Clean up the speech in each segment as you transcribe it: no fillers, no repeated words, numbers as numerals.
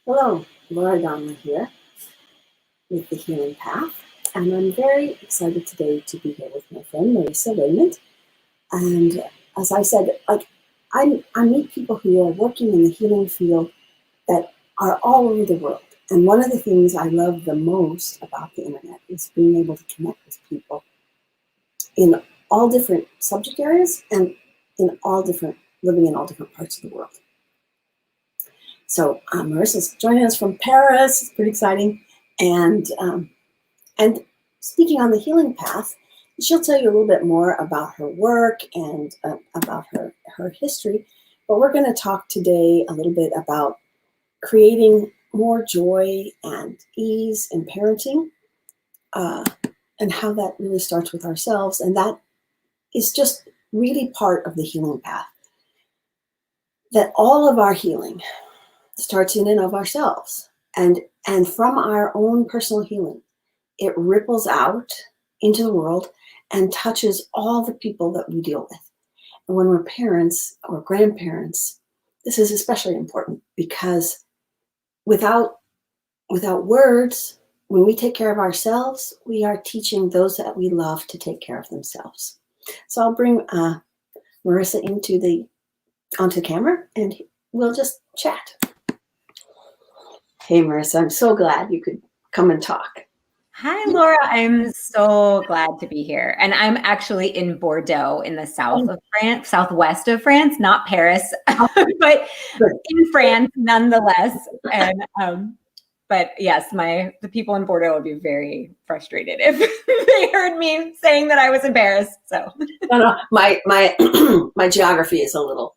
Hello, Laura Donnelly here with The Healing Path, and I'm very excited today to be here with my friend Marisa, Raymond. And as I said, I meet people who are working in the healing field that are all over the world. And one of the things I love the most about the internet is being able to connect with people in all different subject areas and living in all different parts of the world. So Marisa's joining us from Paris. It's pretty exciting. And speaking on the healing path, she'll tell you a little bit more about her work and about her history. But we're going to talk today a little bit about creating more joy and ease in parenting, and how that really starts with ourselves. And that is just really part of the healing path. That all of our healing starts in and of ourselves. And from our own personal healing, it ripples out into the world and touches all the people that we deal with. And when we're parents or grandparents, this is especially important because without words, when we take care of ourselves, we are teaching those that we love to take care of themselves. So I'll bring Marisa onto the camera and we'll just chat. Hey, Marisa, I'm so glad you could come and talk. Hi, Laura. I'm so glad to be here. And I'm actually in Bordeaux in the south of France, southwest of France, not Paris, but in France nonetheless. And but yes, the people in Bordeaux would be very frustrated if they heard me saying that I was in Paris. So no, my geography is a little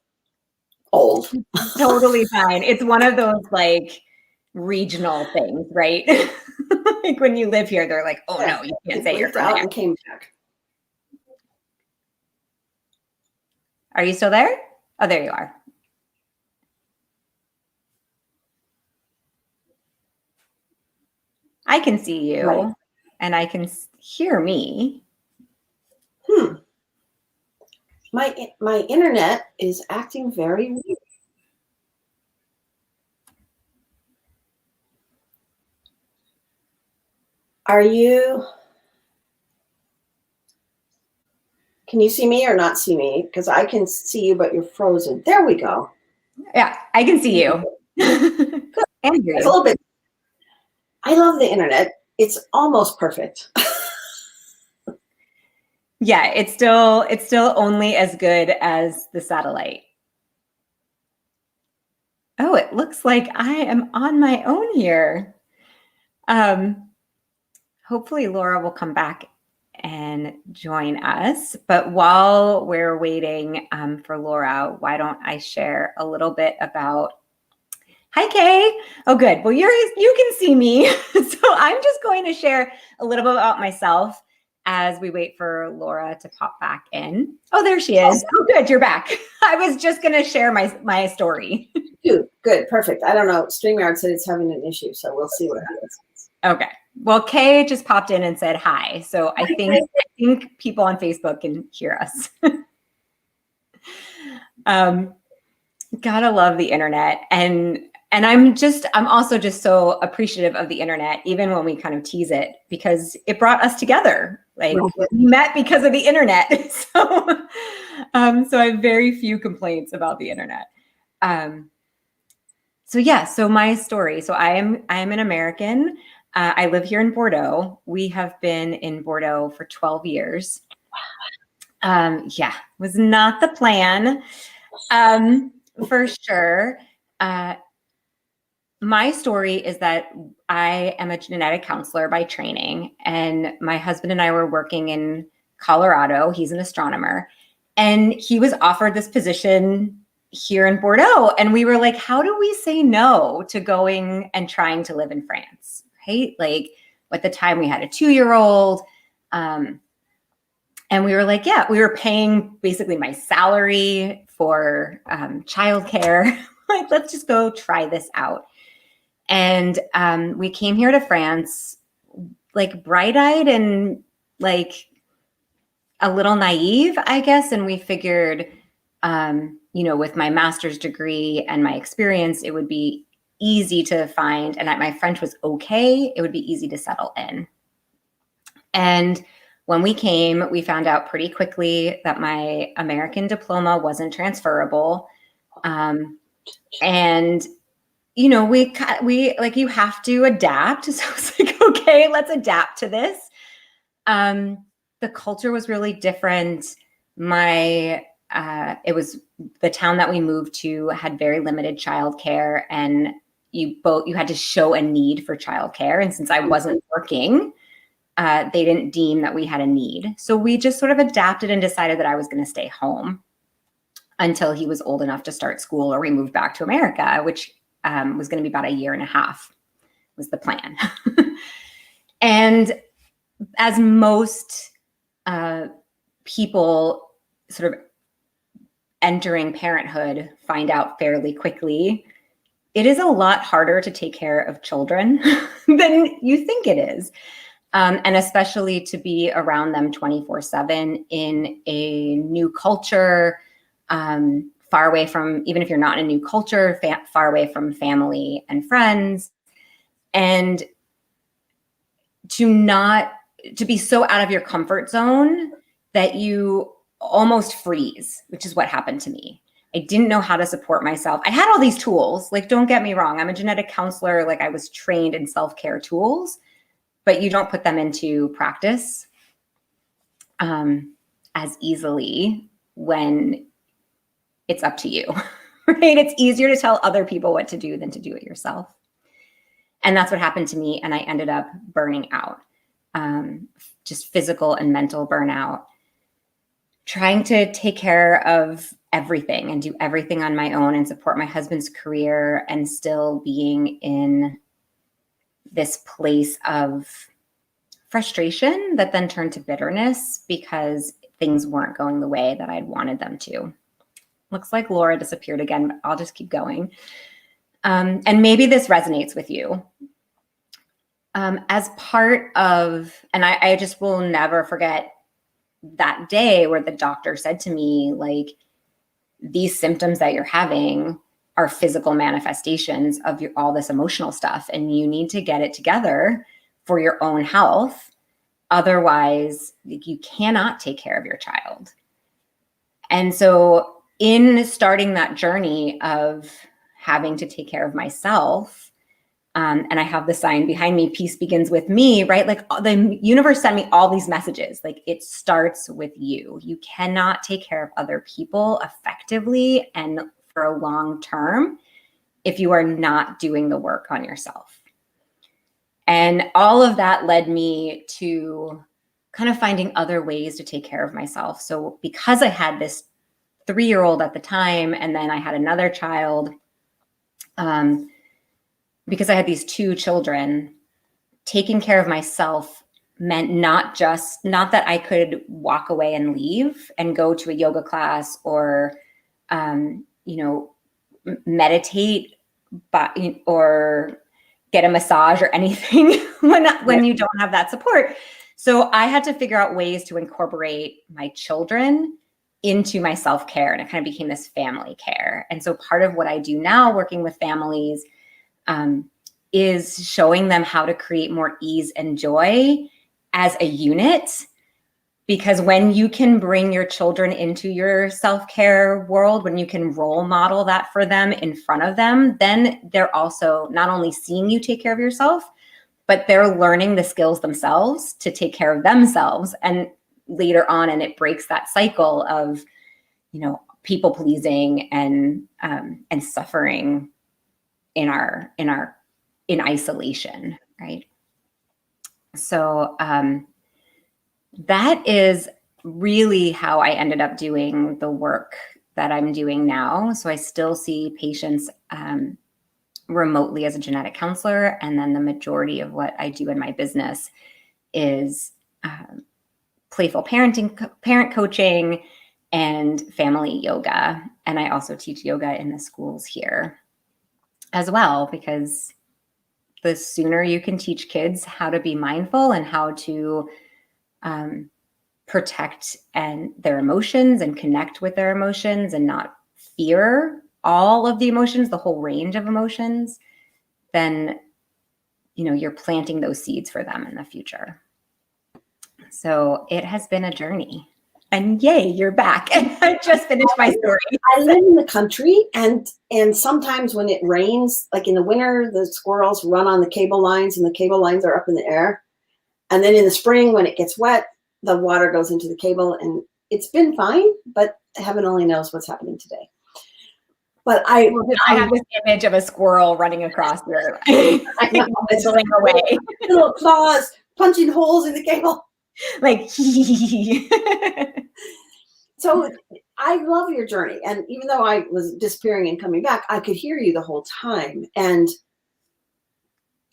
old. Totally fine. It's one of those like regional things, right? Like when you live here, they're like, "Oh no, you can't say you're from there." And came back. Are you still there? Oh, there you are. I can see you, right. And I can hear me. My internet is acting very weird. Can you see me or not see me? Because I can see you, but you're frozen. There we go. Yeah, I can see you. Good. And it's a little bit. I love the internet. It's almost perfect. Yeah, it's still only as good as the satellite. Oh, it looks like I am on my own here. Hopefully Laura will come back and join us. But while we're waiting for Laura, why don't I share a little bit about. Hi, Kay. Oh, good. Well, you can see me. So I'm just going to share a little bit about myself as we wait for Laura to pop back in. Oh, there she is. Oh, good. You're back. I was just going to share my story. Good. Perfect. I don't know. StreamYard said it's having an issue, so we'll see what happens. Okay. Well, Kay just popped in and said hi. So I think people on Facebook can hear us. Gotta love the internet. And I'm also just so appreciative of the internet, even when we kind of tease it, because it brought us together. Like we met because of the internet. So I have very few complaints about the internet. So my story. So I am an American. I live here in Bordeaux. We have been in Bordeaux for 12 years. Was not the plan, for sure. My story is that I am a genetic counselor by training, and my husband and I were working in Colorado. He's an astronomer, and he was offered this position here in Bordeaux. And we were like, how do we say no to going and trying to live in France? Right? Like at the time we had a 2-year-old. And we were like, yeah, we were paying basically my salary for childcare. Like, let's just go try this out. And we came here to France, like bright-eyed and like a little naive, I guess. And we figured, with my master's degree and my experience, it would be easy to find, and my French was okay, it would be easy to settle in. And when we came, we found out pretty quickly that my American diploma wasn't transferable. And, you know, we like, you have to adapt. So I was like, okay, let's adapt to this. The culture was really different. It was the town that we moved to had very limited childcare, and you had to show a need for childcare. And since I wasn't working, they didn't deem that we had a need. So we just sort of adapted and decided that I was going to stay home until he was old enough to start school, or we moved back to America, which was going to be about a year and a half was the plan. And as most people sort of entering parenthood find out fairly quickly, it is a lot harder to take care of children than you think it is. And especially to be around them 24/7 in a new culture, far away from, even if you're not in a new culture, far away from family and friends, and to be so out of your comfort zone that you almost freeze, which is what happened to me. I didn't know how to support myself. I had all these tools, like, don't get me wrong, I'm a genetic counselor, like I was trained in self-care tools, but you don't put them into practice as easily when it's up to you, right? It's easier to tell other people what to do than to do it yourself. And that's what happened to me. And I ended up burning out, just physical and mental burnout, trying to take care of everything and do everything on my own and support my husband's career, and still being in this place of frustration that then turned to bitterness because things weren't going the way that I'd wanted them to. Looks like Laura disappeared again, but I'll just keep going. And maybe this resonates with you. As part of, and I just will never forget that day where the doctor said to me, like, these symptoms that you're having are physical manifestations of all this emotional stuff, and you need to get it together for your own health. Otherwise, you cannot take care of your child. And so in starting that journey of having to take care of myself, and I have the sign behind me, peace begins with me, right? Like, the universe sent me all these messages. Like, it starts with you. You cannot take care of other people effectively and for a long term if you are not doing the work on yourself. And all of that led me to kind of finding other ways to take care of myself. So because I had this 3-year-old at the time, and then I had another child, because I had these 2 children, taking care of myself meant not that I could walk away and leave and go to a yoga class or, meditate, or get a massage or anything when you don't have that support. So I had to figure out ways to incorporate my children into my self-care, and it kind of became this family care. And so part of what I do now, working with families, is showing them how to create more ease and joy as a unit. Because when you can bring your children into your self-care world, when you can role model that for them in front of them, then they're also not only seeing you take care of yourself, but they're learning the skills themselves to take care of themselves. And later on, and it breaks that cycle of, people pleasing and suffering in isolation, right? So that is really how I ended up doing the work that I'm doing now. So I still see patients remotely as a genetic counselor, and then the majority of what I do in my business is playful parenting, parent coaching, and family yoga. And I also teach yoga in the schools here as well, because the sooner you can teach kids how to be mindful and how to protect their emotions and connect with their emotions and not fear all of the emotions, the whole range of emotions, then, you're planting those seeds for them in the future. So it has been a journey. And yay, you're back. And I just finished my story. I live in the country, and sometimes when it rains, like in the winter, the squirrels run on the cable lines, and the cable lines are up in the air. And then in the spring, when it gets wet, the water goes into the cable, and it's been fine, but heaven only knows what's happening today. But I have this image of a squirrel running across there, whistling away. Little claws punching holes in the cable. Like, So I love your journey. And even though I was disappearing and coming back, I could hear you the whole time. And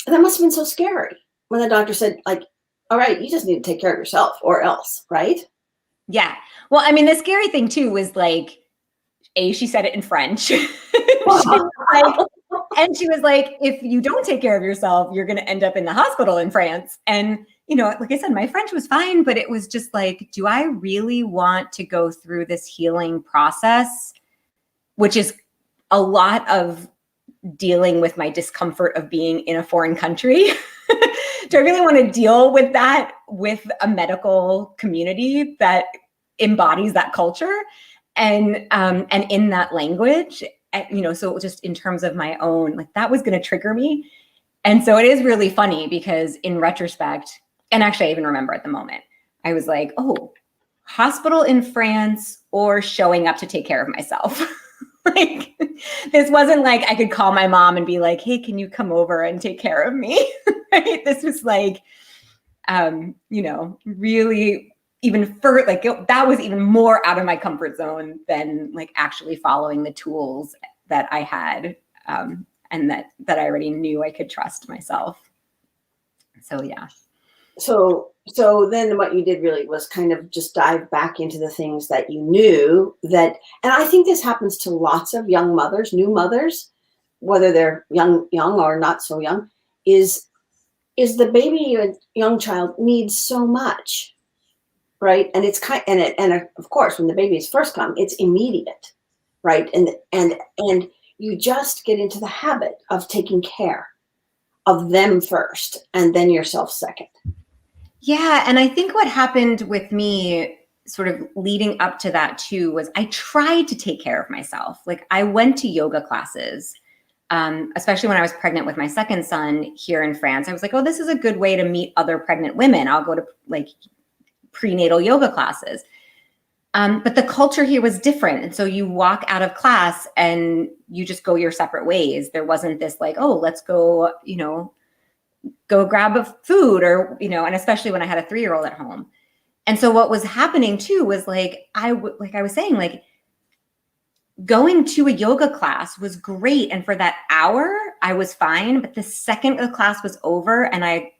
that must have been so scary when the doctor said, like, all right, you just need to take care of yourself or else, right? Yeah. Well, I mean, the scary thing too was like, she said it in French. And she was like, if you don't take care of yourself, you're going to end up in the hospital in France. And, like I said, my French was fine, but it was just like, do I really want to go through this healing process, which is a lot of dealing with my discomfort of being in a foreign country? Do I really want to deal with that with a medical community that embodies that culture and in that language? So just in terms of my own, like that was going to trigger me. And so it is really funny because in retrospect, and actually I even remember at the moment, I was like, oh, hospital in France or showing up to take care of myself. Like, this wasn't like I could call my mom and be like, hey, can you come over and take care of me? Right? This was like, really even further, like that was even more out of my comfort zone than like actually following the tools that I had and that I already knew I could trust myself. So, yeah. So then what you did really was kind of just dive back into the things that you knew that, and I think this happens to lots of young mothers, new mothers, whether they're young or not so young, is the baby, a young child needs so much, right? And it's and of course, when the babies first come, it's immediate, right? And you just get into the habit of taking care of them first and then yourself second. Yeah. And I think what happened with me sort of leading up to that too was I tried to take care of myself. Like I went to yoga classes, especially when I was pregnant with my second son here in France. I was like, oh, this is a good way to meet other pregnant women. I'll go to like prenatal yoga classes. But the culture here was different. And so you walk out of class and you just go your separate ways. There wasn't this like, oh, let's go, go grab a food or, and especially when I had a 3-year-old at home. And so what was happening too was like I was saying, like going to a yoga class was great. And for that hour, I was fine. But the second the class was over and I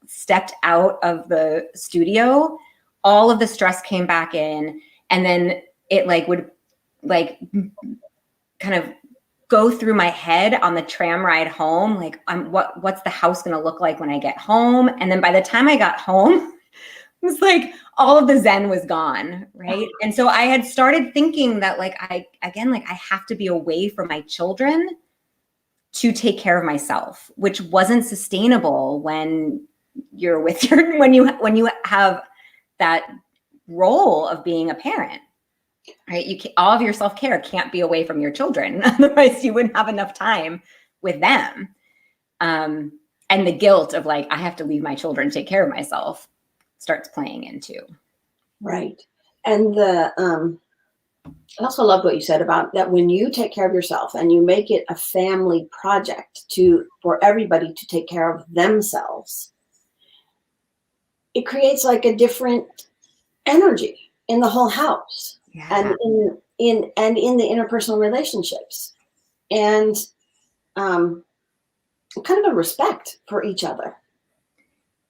stepped out of the studio, all of the stress came back in. And then it would kind of go through my head on the tram ride home. Like, what's the house going to look like when I get home? And then by the time I got home, it was like all of the Zen was gone. Right. And so I had started thinking that I have to be away from my children to take care of myself, which wasn't sustainable when you're with when you have that role of being a parent. Right? All of your self-care can't be away from your children. Otherwise you wouldn't have enough time with them. And the guilt of I have to leave my children to take care of myself starts playing in too. Right. And I also love what you said about that when you take care of yourself and you make it a family project for everybody to take care of themselves, it creates a different energy in the whole house. Yeah. And in the interpersonal relationships, and kind of a respect for each other.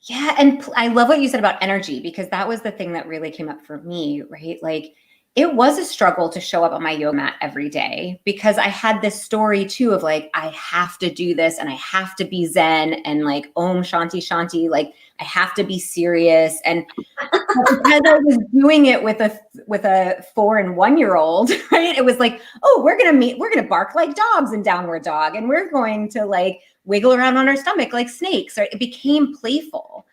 Yeah, and I love what you said about energy, because that was the thing that really came up for me, right? it was a struggle to show up on my yoga mat every day, because I had this story too of like, I have to do this and I have to be Zen and like Om Shanti Shanti, like I have to be serious. And because I was doing it with a 4 and 1 year old, right? It was like, oh, we're gonna bark like dogs in downward dog, and we're going to like wiggle around on our stomach like snakes. Right? It became playful,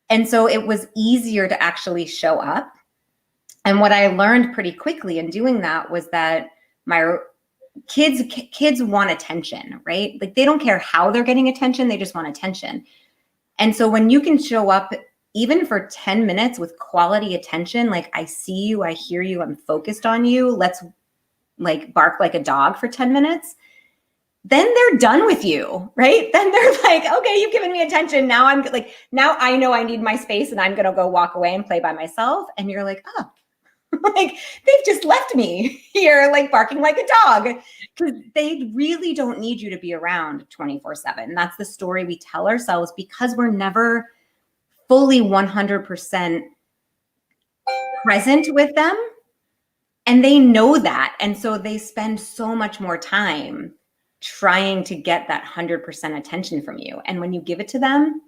and so it was easier to actually show up. And what I learned pretty quickly in doing that was that my kids want attention, right? Like they don't care how they're getting attention, they just want attention. And so when you can show up even for 10 minutes with quality attention, like I see you, I hear you, I'm focused on you, let's like bark like a dog for 10 minutes, then they're done with you, right? Then they're like, okay, you've given me attention. Now I'm like, now I know I need my space and I'm going to go walk away and play by myself. And you're like, oh, like they've just left me here, like barking like a dog, because they really don't need you to be around 24/7. That's the story we tell ourselves, because we're never fully 100% present with them. And they know that. And so they spend so much more time trying to get that 100% attention from you. And when you give it to them,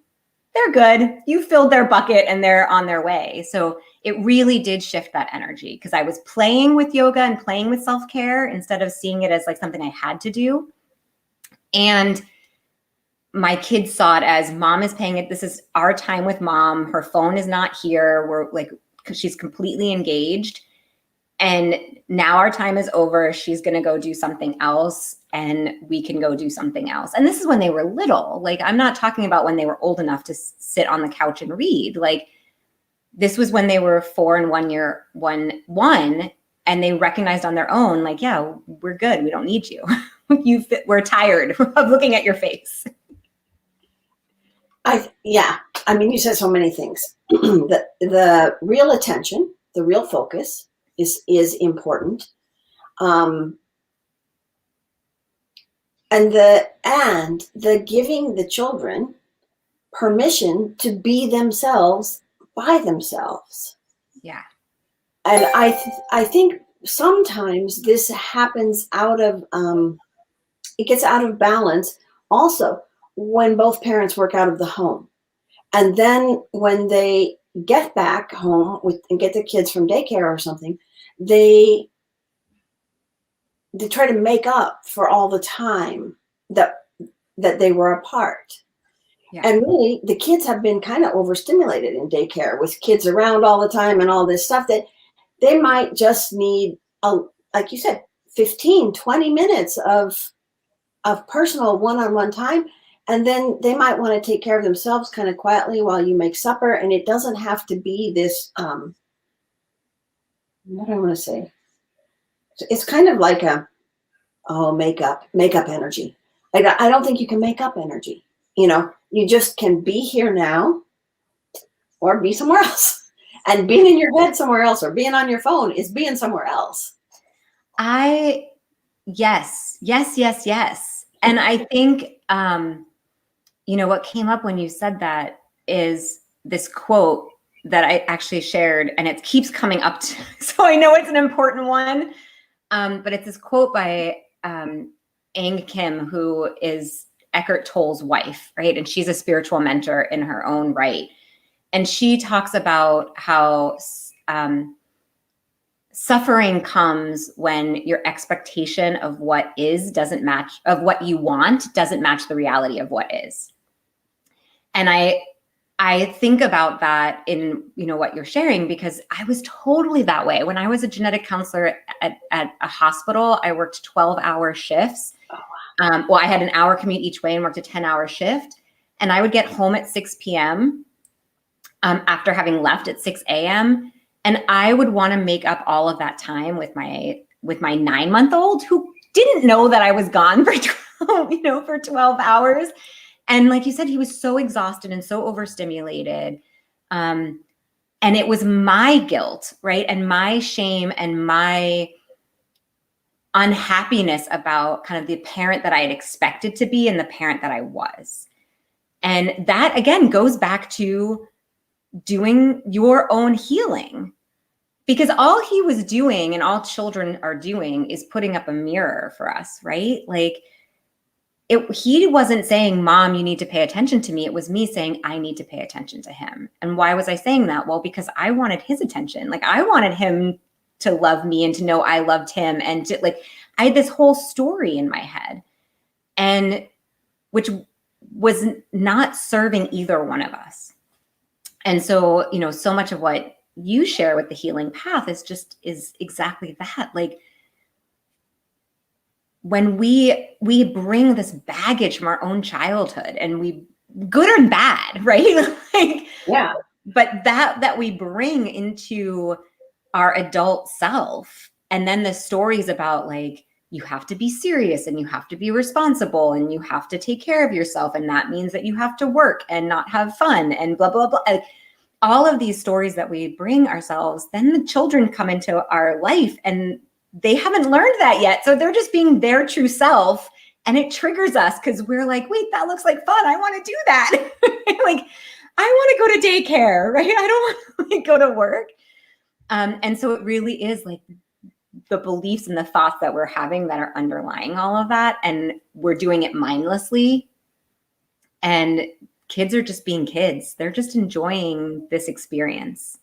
they're good. You filled their bucket and they're on their way. So it really did shift that energy, because I was playing with yoga and playing with self-care instead of seeing it as like something I had to do. And my kids saw it as mom is paying it. This is our time with mom. Her phone is not here. We're like, she's completely engaged. And now our time is over. She's going to go do something else and we can go do something else. And this is when they were little. Like, I'm not talking about when they were old enough to sit on the couch and read. Like, this was when they were 4 and 1 year, one, and they recognized on their own, like, yeah, we're good. We don't need you. We're tired of looking at your face. Yeah. I mean, you said so many things. The real attention, the real focus is important. And the giving the children permission to be themselves by themselves. Yeah. And I think sometimes this happens it gets out of balance also when both parents work out of the home. And then when they get back home and get the kids from daycare or something, they try to make up for all the time that they were apart. Yeah. And really, the kids have been kind of overstimulated in daycare with kids around all the time and all this stuff, that they might just need, like you said, 15, 20 minutes of personal one-on-one time. And then they might want to take care of themselves kind of quietly while you make supper. And it doesn't have to be this, what do I want to say? It's kind of like makeup energy. Like, I don't think you can make up energy. You know, you just can be here now or be somewhere else. And being in your head somewhere else or being on your phone is being somewhere else. Yes. And I think, what came up when you said that is this quote that I actually shared, and it keeps coming up so I know it's an important one. But it's this quote by Ang Kim, who is Eckhart Tolle's wife, right? And she's a spiritual mentor in her own right. And she talks about how suffering comes when your expectation of what what you want doesn't match the reality of what is. And I think about that in, what you're sharing, because I was totally that way. When I was a genetic counselor at a hospital, I worked 12-hour shifts. Well, I had an hour commute each way and worked a 10-hour shift. And I would get home at 6 p.m. After having left at 6 a.m. And I would want to make up all of that time with my 9-month-old, who didn't know that I was gone for 12 hours. And like you said, he was so exhausted and so overstimulated. And it was my guilt, right? And my shame and my unhappiness about kind of the parent that I had expected to be and the parent that I was. And that, again, goes back to doing your own healing, because all he was doing and all children are doing is putting up a mirror for us, right? Like he wasn't saying, Mom, you need to pay attention to me. It was me saying, I need to pay attention to him. And why was I saying that? Well, because I wanted his attention. Like I wanted him to love me and to know I loved him. And to, like, I had this whole story in my head, and which was not serving either one of us. And so, you know, so much of what you share with the healing path is exactly that. Like, when we bring this baggage from our own childhood, and we, good or bad, right? Like, Yeah. but that we bring into our adult self, and then the stories about like, you have to be serious and you have to be responsible and you have to take care of yourself, and that means that you have to work and not have fun and blah blah blah. All of these stories that we bring ourselves, then the children come into our life and they haven't learned that yet. So they're just being their true self, and it triggers us because we're like, wait, that looks like fun. I want to do that. Like, I want to go to daycare, right? I don't want to like, go to work. And so it really is like the beliefs and the thoughts that we're having that are underlying all of that. And we're doing it mindlessly. And kids are just being kids. They're just enjoying this experience.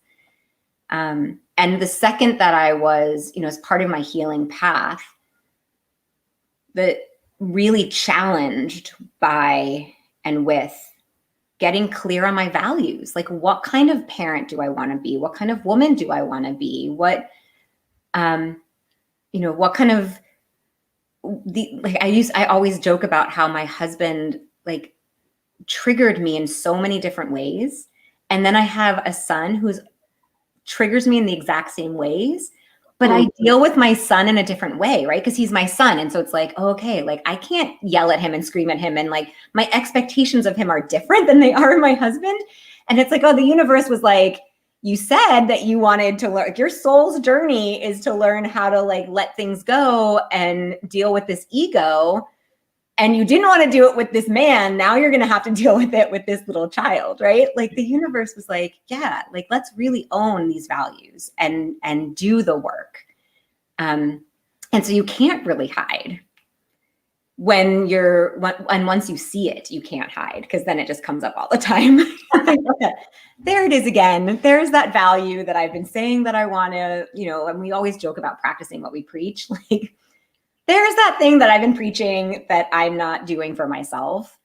And the second that I was, you know, as part of my healing path, that really challenged by and with getting clear on my values. Like, what kind of parent do I want to be? What kind of woman do I want to be? What, you know, what kind of I always joke about how my husband like triggered me in so many different ways. And then I have a son who's triggers me in the exact same ways, but I deal with my son in a different way, right? Because he's my son. And so it's like, oh, okay, like I can't yell at him and scream at him. And like my expectations of him are different than they are in my husband. And it's like, oh, the universe was like, you said that you wanted to learn, like, your soul's journey is to learn how to like let things go and deal with this ego. And you didn't want to do it with this man. Now you're going to have to deal with it with this little child, right? Like the universe was like, yeah, like let's really own these values and do the work. And so you can't really hide when and once you see it, you can't hide, because then it just comes up all the time. There it is again. There's that value that I've been saying that I want to, you know, and we always joke about practicing what we preach. Like, there's that thing that I've been preaching that I'm not doing for myself.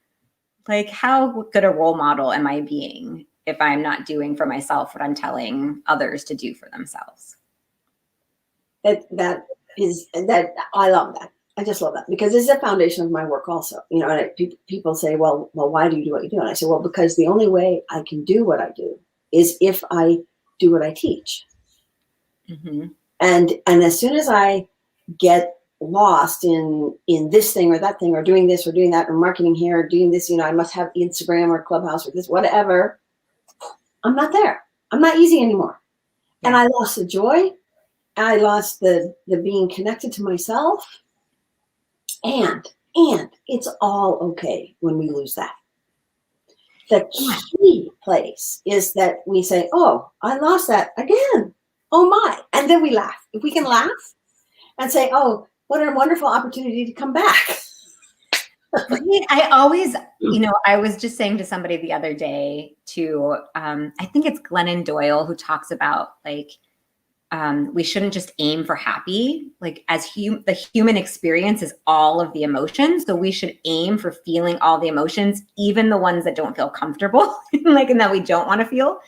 Like, how good a role model am I being if I'm not doing for myself what I'm telling others to do for themselves? That I love that. I just love that, because it's the foundation of my work also. You know, and people say, well, why do you do what you do? And I say, well, because the only way I can do what I do is if I do what I teach. Mm-hmm. And as soon as I get lost in this thing or that thing, or doing this or doing that, or marketing here, or doing this, you know, I must have Instagram or Clubhouse or this, whatever, I'm not there. I'm not easy anymore. Yeah. And I lost the joy. I lost the being connected to myself. And it's all okay when we lose that. The key place is that we say, oh, I lost that again. Oh my. And then we laugh. If we can laugh and say, oh, what a wonderful opportunity to come back. I always, you know, I was just saying to somebody the other day too, I think it's Glennon Doyle who talks about like, we shouldn't just aim for happy. Like, as the human experience is all of the emotions. So we should aim for feeling all the emotions, even the ones that don't feel comfortable, like, and that we don't want to feel.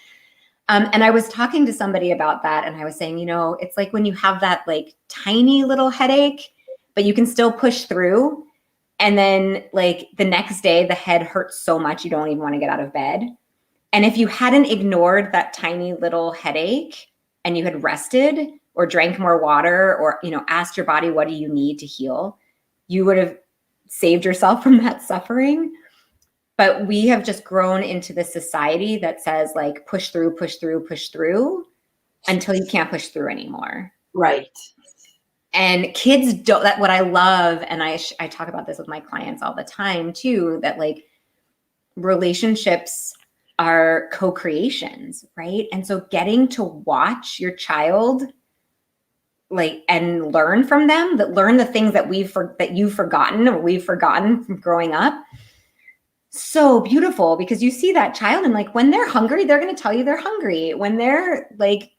And I was talking to somebody about that, and I was saying, you know, it's like when you have that like tiny little headache, but you can still push through. And then like the next day, the head hurts so much you don't even want to get out of bed. And if you hadn't ignored that tiny little headache and you had rested or drank more water, or, you know, asked your body, what do you need to heal? You would have saved yourself from that suffering. But we have just grown into this society that says like, push through, push through, push through until you can't push through anymore. Right. And kids don't, that what I love. And I talk about this with my clients all the time too, that like relationships are co-creations, right? And so getting to watch your child like and learn from them, that learn the things that you've forgotten or we've forgotten from growing up. So beautiful, because you see that child and like when they're hungry, they're going to tell you they're hungry. When they're like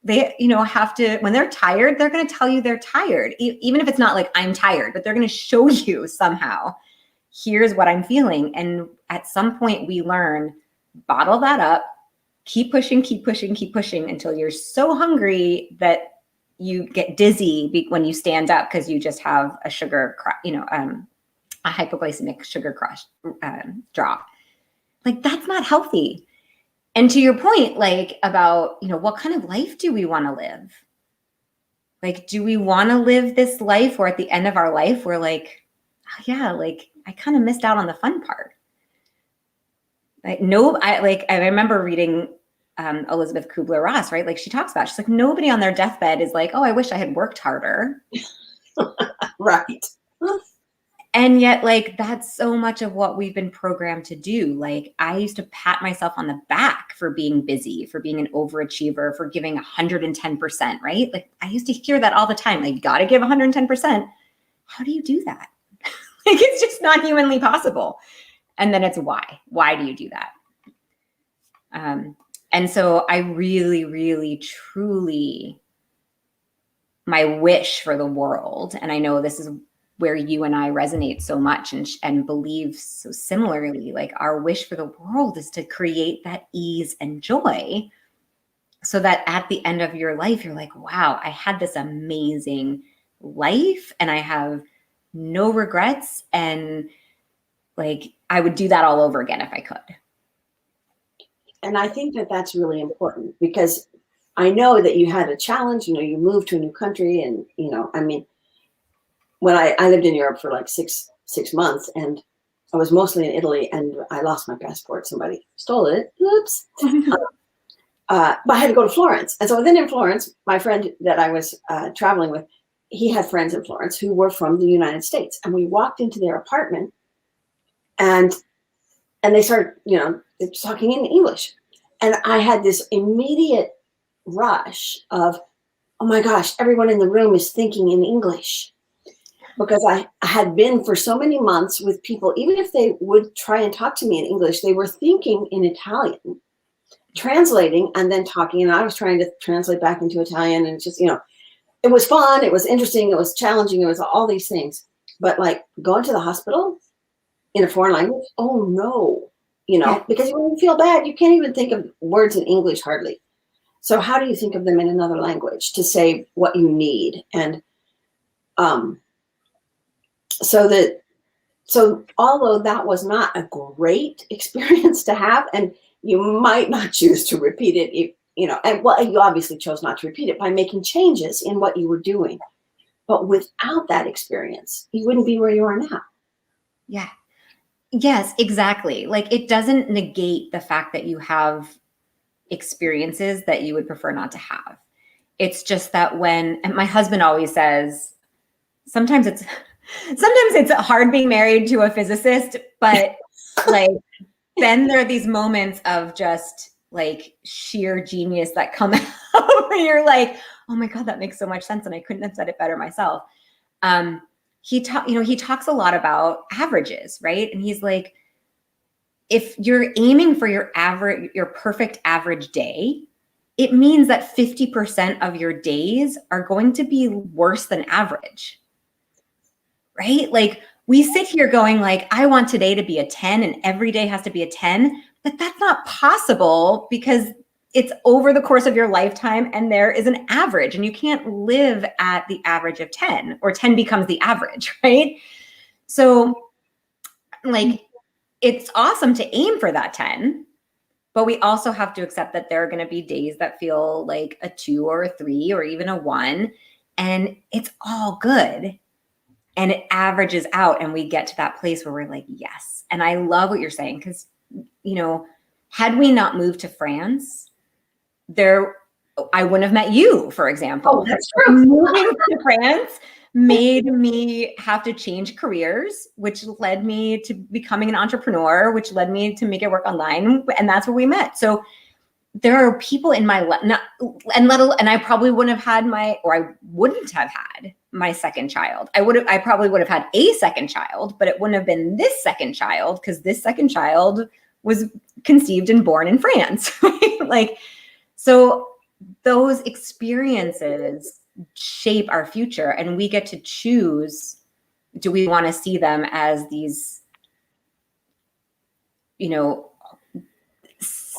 they, when they're tired, they're going to tell you they're tired, even if it's not like I'm tired, but they're going to show you somehow, here's what I'm feeling. And at some point we learn, bottle that up, keep pushing until you're so hungry that you get dizzy when you stand up because you just have a a hypoglycemic sugar crush drop. Like that's not healthy. And to your point, like about, what kind of life do we want to live? Like, do we want to live this life where at the end of our life, we're like, oh, yeah, like I kind of missed out on the fun part. Like, no, I remember reading Elizabeth Kubler-Ross, right? Like she talks about, she's like, nobody on their deathbed is like, oh, I wish I had worked harder. Right. And yet, like, that's so much of what we've been programmed to do. Like, I used to pat myself on the back for being busy, for being an overachiever, for giving 110%, right? Like, I used to hear that all the time. Like, you got to give 110%. How do you do that? Like, it's just not humanly possible. And then it's why. Why do you do that? And so I really, really, truly, my wish for the world, and I know this is where you and I resonate so much and believe so similarly, like our wish for the world is to create that ease and joy so that at the end of your life, you're like, wow, I had this amazing life and I have no regrets. And like, I would do that all over again if I could. And I think that that's really important because I know that you had a challenge, you moved to a new country and, when I lived in Europe for like six months and I was mostly in Italy and I lost my passport. Somebody stole it. Oops. But I had to go to Florence. And so then in Florence, my friend that I was traveling with, he had friends in Florence who were from the United States. And we walked into their apartment and they started, talking in English. And I had this immediate rush of, oh my gosh, everyone in the room is thinking in English. Because I had been for so many months with people, even if they would try and talk to me in English, they were thinking in Italian, translating and then talking. And I was trying to translate back into Italian. And just, it was fun. It was interesting. It was challenging. It was all these things. But like going to the hospital in a foreign language, oh no, because when you feel bad, you can't even think of words in English hardly. So how do you think of them in another language to say what you need? And, So although that was not a great experience to have, and you might not choose to repeat it, if, you obviously chose not to repeat it by making changes in what you were doing. But without that experience, you wouldn't be where you are now. Yeah. Yes, exactly. Like it doesn't negate the fact that you have experiences that you would prefer not to have. It's just that and my husband always says, sometimes it's hard being married to a physicist, but like then there are these moments of just like sheer genius that come out where you're like, oh my God, that makes so much sense. And I couldn't have said it better myself. He talks a lot about averages, right? And he's like, if you're aiming for your perfect average day, it means that 50% of your days are going to be worse than average. Right? Like we sit here going like, I want today to be a 10 and every day has to be a 10, but that's not possible because it's over the course of your lifetime and there is an average and you can't live at the average of 10 or 10 becomes the average, right? So like, it's awesome to aim for that 10, but we also have to accept that there are going to be days that feel like a 2 or a 3 or even a 1, and it's all good. And it averages out and we get to that place where we're like, yes. And I love what you're saying because, had we not moved to France, I wouldn't have met you, for example. Oh, that's true. Moving to France made me have to change careers, which led me to becoming an entrepreneur, which led me to make it work online. And that's where we met. So there are people in my life, and I probably wouldn't have had I wouldn't have had my second child. I probably would have had a second child, but it wouldn't have been this second child, because this second child was conceived and born in France. Right? Like, so those experiences shape our future, and we get to choose, do we want to see them as these,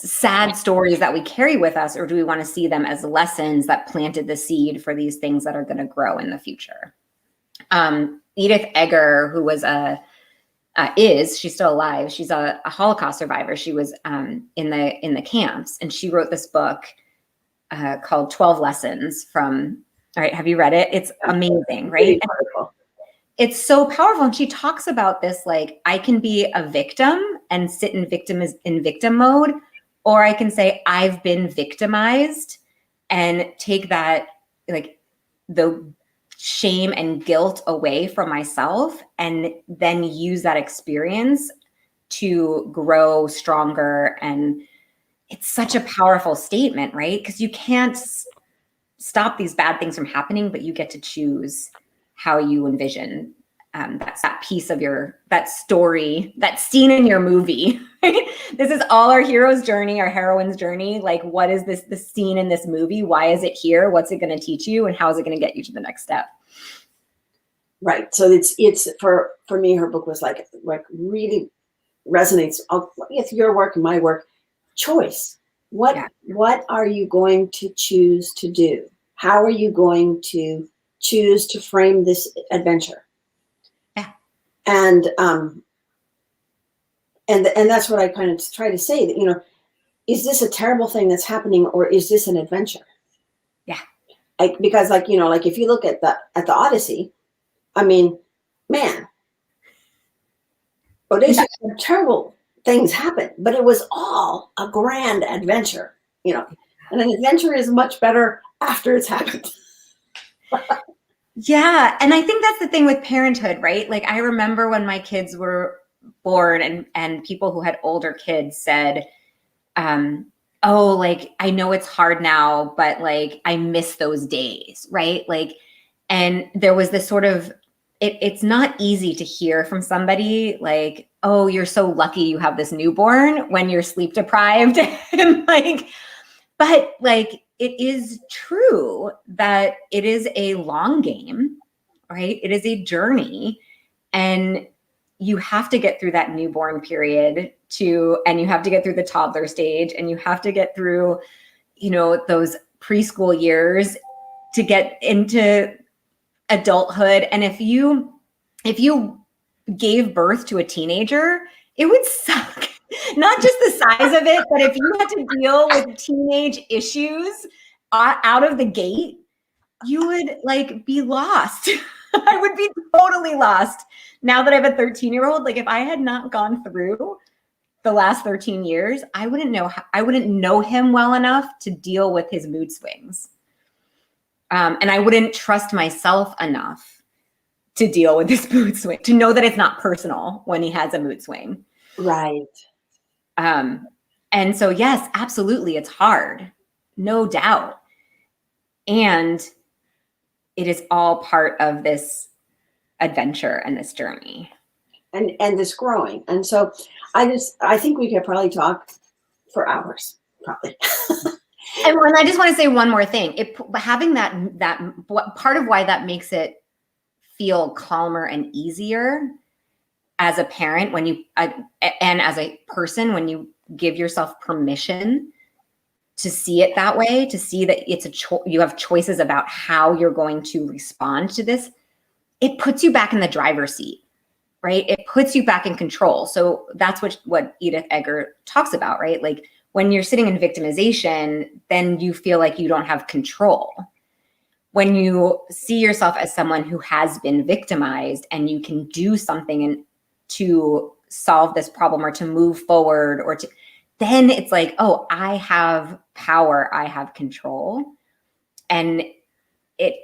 sad stories that we carry with us, or do we want to see them as lessons that planted the seed for these things that are going to grow in the future? Edith Egger, who was she's still alive. She's a Holocaust survivor. She was in the camps, and she wrote this book called 12 Lessons from. All right, have you read it? It's amazing, right? It's so powerful. And she talks about this, like, I can be a victim and sit in victim mode, or I can say I've been victimized and take that, like, the shame and guilt away from myself, and then use that experience to grow stronger. And it's such a powerful statement, right? Because you can't stop these bad things from happening, but you get to choose how you envision that's that piece of that story, that scene in your movie. Right? This is all our hero's journey, our heroine's journey. Like, what is the scene in this movie? Why is it here? What's it going to teach you? And how is it going to get you to the next step? Right. So it's for me, her book was like really resonates with your work and my work. Choice. What are you going to choose to do? How are you going to choose to frame this adventure? Yeah. And that's what I kind of try to say, that, is this a terrible thing that's happening, or is this an adventure? Yeah. Because like if you look at the Odyssey, I mean, man, Odysseus had terrible things happen, but it was all a grand adventure, and an adventure is much better after it's happened. Yeah. And I think that's the thing with parenthood, right? Like, I remember when my kids were born, and people who had older kids said, oh, like, I know it's hard now, but like, I miss those days. Right. Like, and there was this sort of, it's not easy to hear from somebody like, oh, you're so lucky you have this newborn when you're sleep deprived. And like, but like, it is true that it is a long game, right? It is a journey, and you have to get through that newborn period and you have to get through the toddler stage, and you have to get through, those preschool years to get into adulthood. And if you gave birth to a teenager, it would suck. Not just the size of it, but if you had to deal with teenage issues out of the gate, you would like be lost. I would be totally lost. Now that I have a 13-year-old, like, if I had not gone through the last 13 years, I wouldn't know him well enough to deal with his mood swings. And I wouldn't trust myself enough to deal with this mood swing, to know that it's not personal when he has a mood swing. Right. And so, yes, absolutely, it's hard, no doubt. And it is all part of this adventure and this journey. And this growing. And so I think we could probably talk for hours, probably. And I just want to say one more thing. Having that part of why that makes it feel calmer and easier as a parent, when you and as a person, when you give yourself permission to see it that way, to see that it's you have choices about how you're going to respond to this, it puts you back in the driver's seat, right? It puts you back in control. So that's what Edith Egger talks about, right? Like, when you're sitting in victimization, then you feel like you don't have control. When you see yourself as someone who has been victimized and you can do something to solve this problem or to move forward, then it's like, oh, I have power, I have control. And it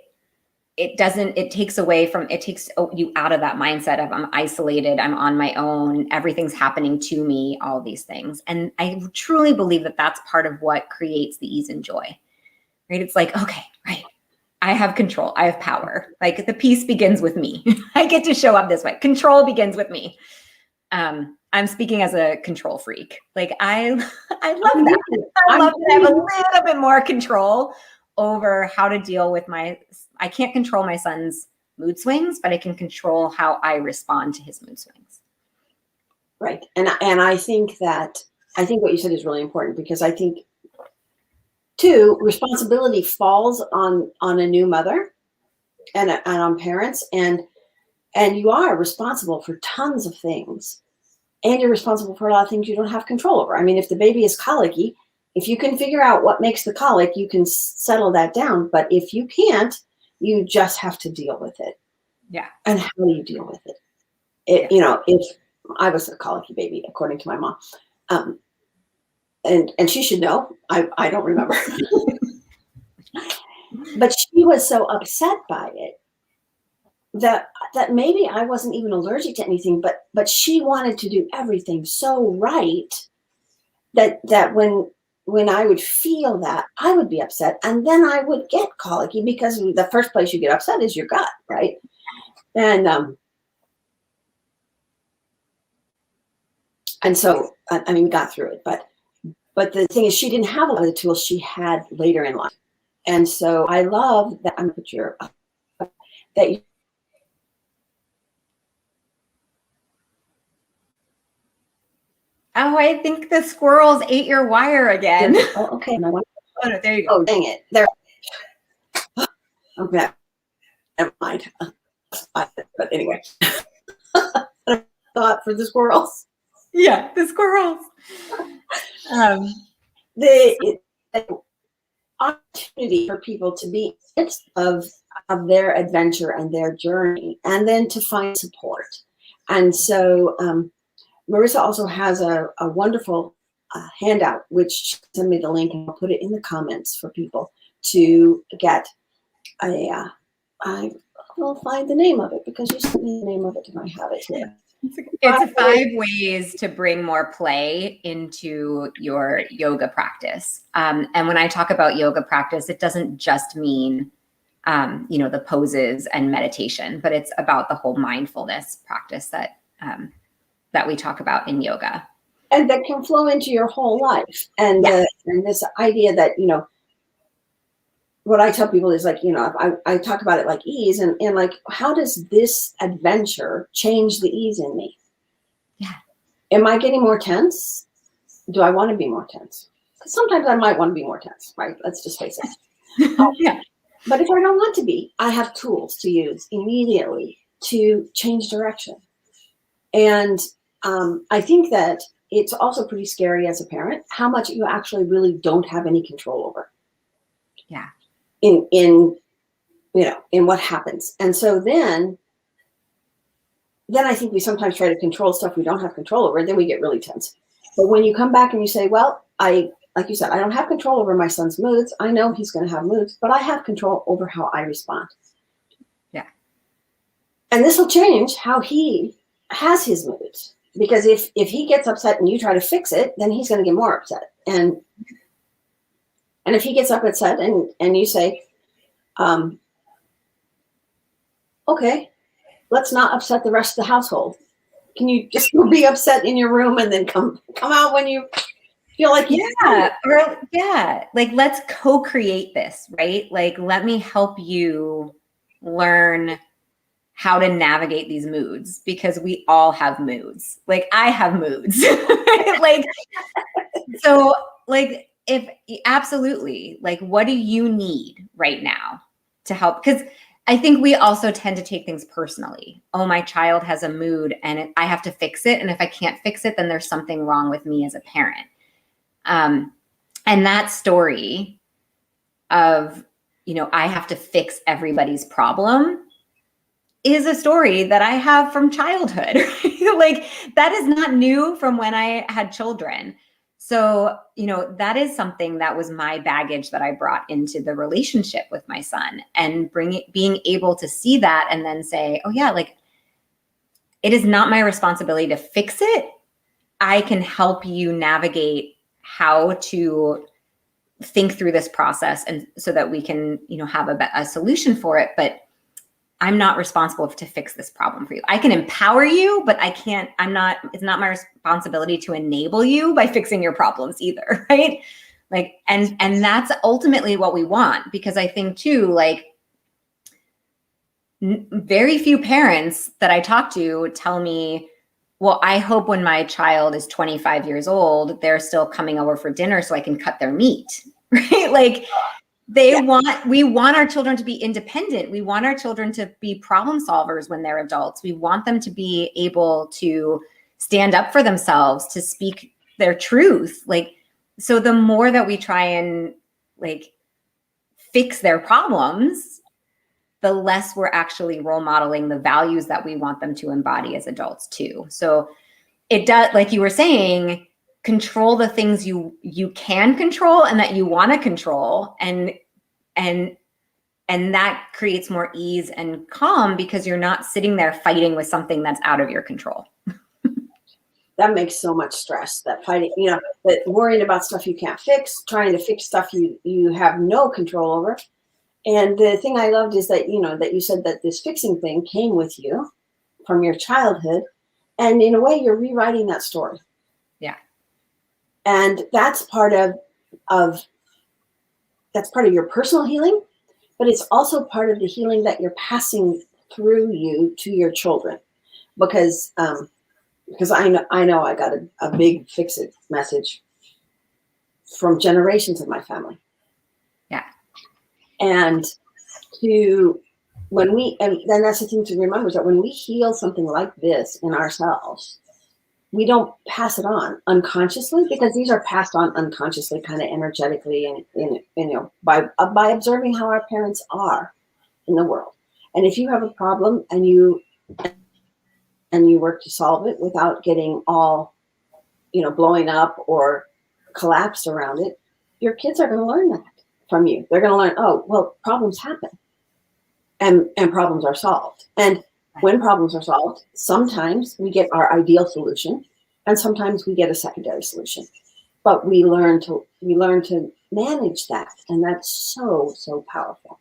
it takes away from, it takes you out of that mindset of I'm isolated, I'm on my own, everything's happening to me, all these things. And I truly believe that that's part of what creates the ease and joy, right? It's like, okay, right, I have control, I have power. Like the peace begins with me. I get to show up this way. Control begins with me. I'm speaking as a control freak. Like I love that. I love to have a little bit more control over how to deal with I can't control my son's mood swings, but I can control how I respond to his mood swings. Right. And I think what you said is really important, because I think too, responsibility falls on a new mother and on parents, and you are responsible for tons of things, and you're responsible for a lot of things you don't have control over. I mean, if the baby is colicky, if you can figure out what makes the colic, you can settle that down. But if you can't, you just have to deal with it. Yeah. And how do you deal with it? You know, if I was a colicky baby, according to my mom, and she should know, I don't remember, but she was so upset by it that maybe I wasn't even allergic to anything, but she wanted to do everything so right that when I would feel that, I would be upset, and then I would get colicky, because the first place you get upset is your gut, right? And so I mean, we got through it, but the thing is, she didn't have a lot of the tools she had later in life, and so I love that. I'm gonna put your that you. Oh, I think the squirrels ate your wire again. Oh, okay. Oh, no, there you go. Oh, dang it. There. Okay. Never mind. But anyway, thought for the squirrels. Yeah, the squirrels. The opportunity for people to be in the midst of their adventure and their journey, and then to find support. And so Marisa also has a wonderful handout, which send me the link, and I'll put it in the comments for people to get. I will find the name of it, because you sent me the name of it, and I have it here. It's 5 ways to bring more play into your yoga practice. And when I talk about yoga practice, it doesn't just mean, the poses and meditation, but it's about the whole mindfulness practice that we talk about in yoga. And that can flow into your whole life. And, yes. And this idea that, what I tell people is like, I talk about it like ease, and like, how does this adventure change the ease in me? Yeah. Am I getting more tense? Do I want to be more tense? Because sometimes I might want to be more tense, right? Let's just face it. Yeah. But if I don't want to be, I have tools to use immediately to change direction. And I think that it's also pretty scary as a parent how much you actually really don't have any control over. Yeah. In what happens. And so then I think we sometimes try to control stuff we don't have control over, and then we get really tense. But when you come back and you say, well, like you said, I don't have control over my son's moods. I know he's going to have moods, but I have control over how I respond. Yeah. And this will change how he has his moods, because if he gets upset and you try to fix it, then he's going to get more upset. And if he gets upset and you say, okay, let's not upset the rest of the household. Can you just be upset in your room and then come out when you feel like like, let's co-create this, right? Like, let me help you learn how to navigate these moods, because we all have moods. Like, I have moods. Like, so like, if absolutely, like, what do you need right now to help? Because I think we also tend to take things personally. Oh, my child has a mood and I have to fix it. And if I can't fix it, then there's something wrong with me as a parent. And that story of, I have to fix everybody's problem is a story that I have from childhood. Like, that is not new from when I had children. So, that is something that was my baggage that I brought into the relationship with my son, and being able to see that and then say, oh yeah, like, it is not my responsibility to fix it. I can help you navigate how to think through this process, and so that we can, have a solution for it. But I'm not responsible to fix this problem for you. I can empower you, but it's not my responsibility to enable you by fixing your problems either. Right. Like, and that's ultimately what we want, because I think too, like, very few parents that I talk to tell me, well, I hope when my child is 25 years old, they're still coming over for dinner so I can cut their meat. Right. Like, we want our children to be independent. We want our children to be problem solvers when they're adults. We want them to be able to stand up for themselves, to speak their truth. Like, so the more that we try and, like, fix their problems, the less we're actually role modeling the values that we want them to embody as adults too. So it does, like you were saying, control the things you can control and that you want to control, and that creates more ease and calm, because you're not sitting there fighting with something that's out of your control. That makes so much stress, that fighting, that worrying about stuff you can't fix, trying to fix stuff you have no control over. And the thing I loved is that, that you said that this fixing thing came with you from your childhood. And in a way, you're rewriting that story. Yeah. And that's part of your personal healing, but it's also part of the healing that you're passing through you to your children. Because I know I got a big fix it message from generations of my family. Yeah. And then that's the thing to remember, is that when we heal something like this in ourselves, we don't pass it on unconsciously, because these are passed on unconsciously, kind of energetically, and by observing how our parents are in the world. And if you have a problem and you work to solve it without getting all, blowing up or collapsed around it, your kids are going to learn that from you. They're going to learn, oh, well, problems happen, and problems are solved. And when problems are solved, sometimes we get our ideal solution, and sometimes we get a secondary solution. But we learn to manage that, and that's so, so powerful.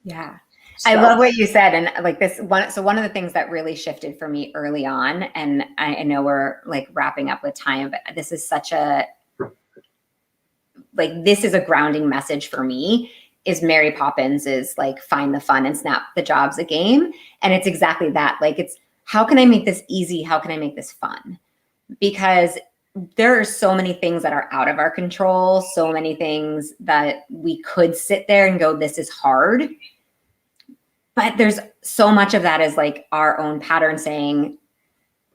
Yeah. So, I love what you said. And like this one, so one of the things that really shifted for me early on, and I know we're like wrapping up with time, but this is this is a grounding message for me, is Mary Poppins is like, find the fun and snap the job's a game. And it's exactly that. Like, it's, how can I make this easy? How can I make this fun? Because there are so many things that are out of our control, so many things that we could sit there and go, this is hard. But there's so much of that is like our own pattern saying,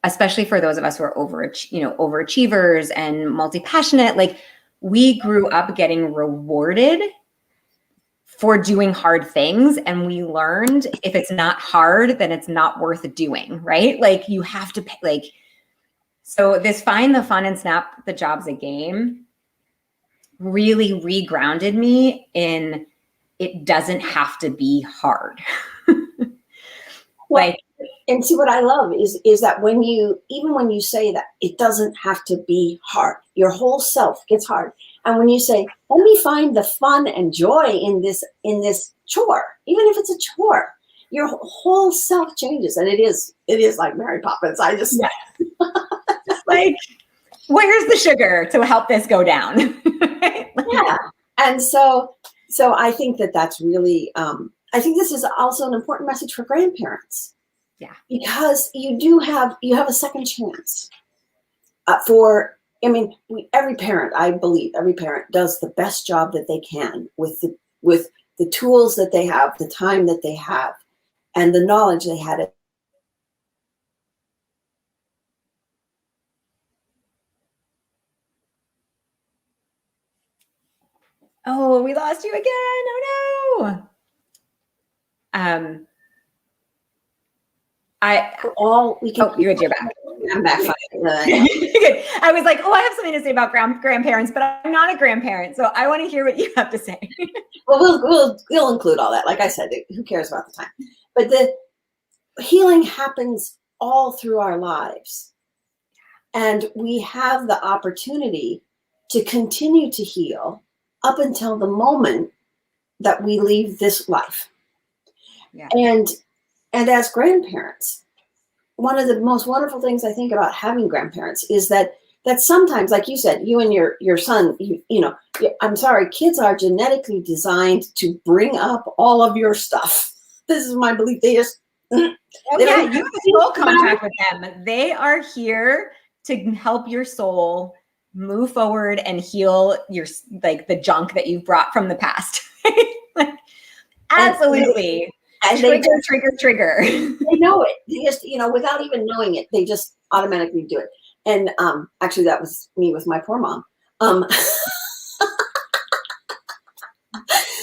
especially for those of us who are overachievers and multi-passionate, like, we grew up getting rewarded for doing hard things. And we learned, if it's not hard, then it's not worth doing, right? Like, you have to pay, like, so this find the fun and snap the job's a game really regrounded me in, it doesn't have to be hard. Well, and see, what I love is that when you say that it doesn't have to be hard, your whole self gets hard. And when you say, let me find the fun and joy in this chore, even if it's a chore, your whole self changes. And it is like Mary Poppins. I just like, where's the sugar to help this go down? Yeah. And so I think that's really, I think this is also an important message for grandparents. Yeah. Because you have a second chance every parent, I believe every parent does the best job that they can with the tools that they have, the time that they have, and the knowledge they had. Oh, we lost you again. Oh no. You're back. I'm backfiring. I was like, oh, I have something to say about grandparents, but I'm not a grandparent, so I want to hear what you have to say. Well, we'll include all that. Like I said, who cares about the time? But the healing happens all through our lives. And we have the opportunity to continue to heal up until the moment that we leave this life. Yeah. And as grandparents, one of the most wonderful things I think about having grandparents is that sometimes, like you said, you and your son, you know, I'm sorry, kids are genetically designed to bring up all of your stuff. This is my belief. They just you have a soul contract with them. They are here to help your soul move forward and heal your, like, the junk that you've brought from the past. Like, absolutely. And trigger. They know it. They just, you know, without even knowing it, they just automatically do it. And actually, that was me with my poor mom.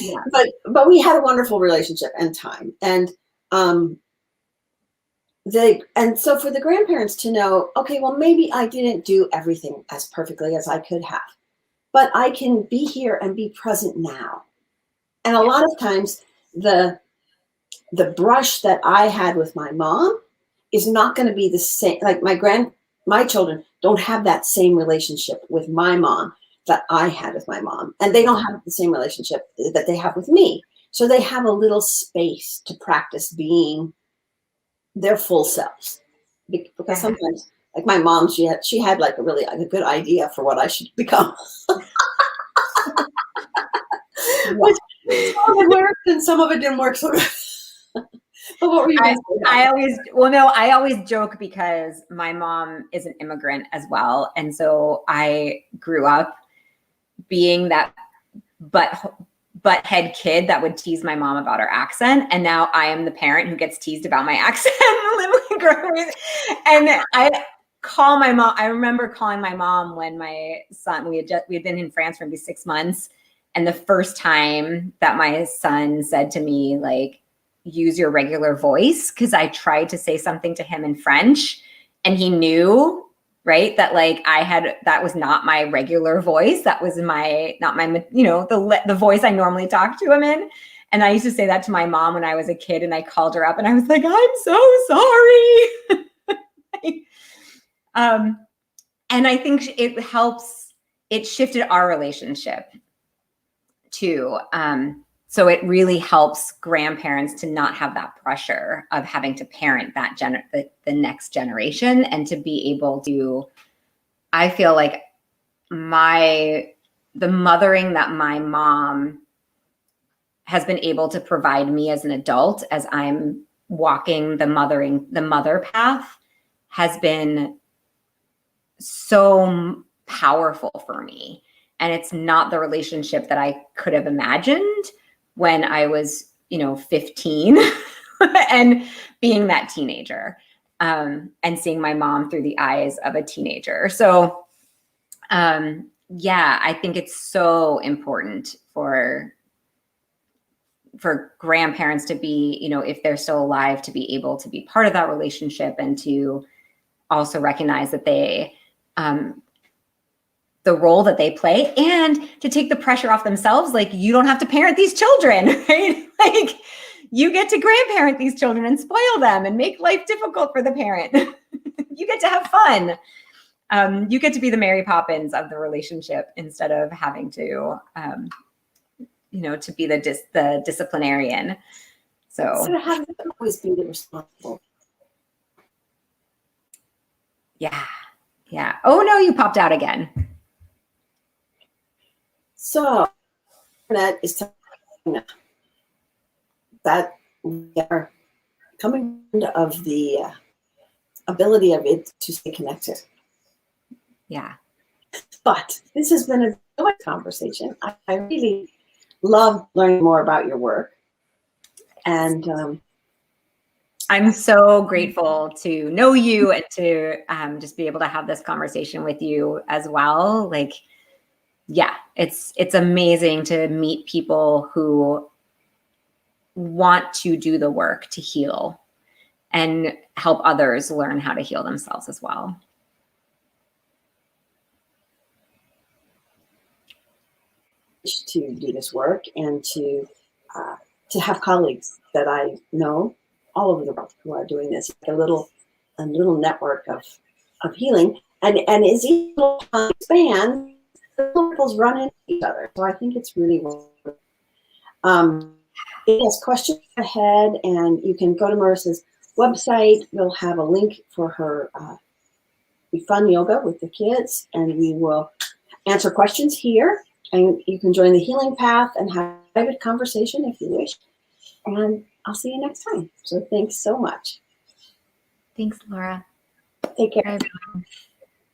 Yeah. But we had a wonderful relationship and time. And so for the grandparents to know, okay, well, maybe I didn't do everything as perfectly as I could have, but I can be here and be present now. And a lot of times the brush that I had with my mom is not going to be the same. Like my children don't have that same relationship with my mom that I had with my mom. And they don't have the same relationship that they have with me. So they have a little space to practice being their full selves. Because sometimes, like my mom, she had like a good idea for what I should become. Which some of it worked and some of it didn't work so good. But what were you going to say? I always joke because my mom is an immigrant as well. And so I grew up being that butthead kid that would tease my mom about her accent. And now I am the parent who gets teased about my accent. And I call my mom. I remember calling my mom when my son, we had been in France for maybe 6 months. And the first time that my son said to me, like, use your regular voice, because I tried to say something to him in French and he knew, right, that like that was not my regular voice. That was not my, you know, the voice I normally talk to him in. And I used to say that to my mom when I was a kid, and I called her up and I was like, I'm so sorry. And I think it shifted our relationship too. So it really helps grandparents to not have that pressure of having to parent that the next generation, and to be able to, I feel like the mothering that my mom has been able to provide me as an adult, as I'm walking the mother path, has been so powerful for me. And it's not the relationship that I could have imagined when I was, 15 and being that teenager, and seeing my mom through the eyes of a teenager. So, I think it's so important for grandparents to be, if they're still alive, to be able to be part of that relationship, and to also recognize that they, the role that they play, and to take the pressure off themselves. Like, you don't have to parent these children, right? Like, you get to grandparent these children and spoil them and make life difficult for the parent. You get to have fun. You get to be the Mary Poppins of the relationship, instead of having to, to be the disciplinarian. So how do you always be responsible? Yeah. Oh no, you popped out again. So that is that we are coming of the ability of it to stay connected. Yeah. But this has been a good conversation. I really love learning more about your work. And I'm so grateful to know you, and to just be able to have this conversation with you as well. Like, yeah, it's amazing to meet people who want to do the work to heal, and help others learn how to heal themselves as well. To do this work and to have colleagues that I know all over the world who are doing this, like a little network of healing, and as each little time expands, the circles run into each other. So I think it's really it has questions ahead, and you can go to Marisa's website. We'll have a link for her fun yoga with the kids, and we will answer questions here. And you can join the healing path and have a private conversation if you wish. And I'll see you next time. So thanks so much. Thanks, Laura. Take care. Bye, everyone.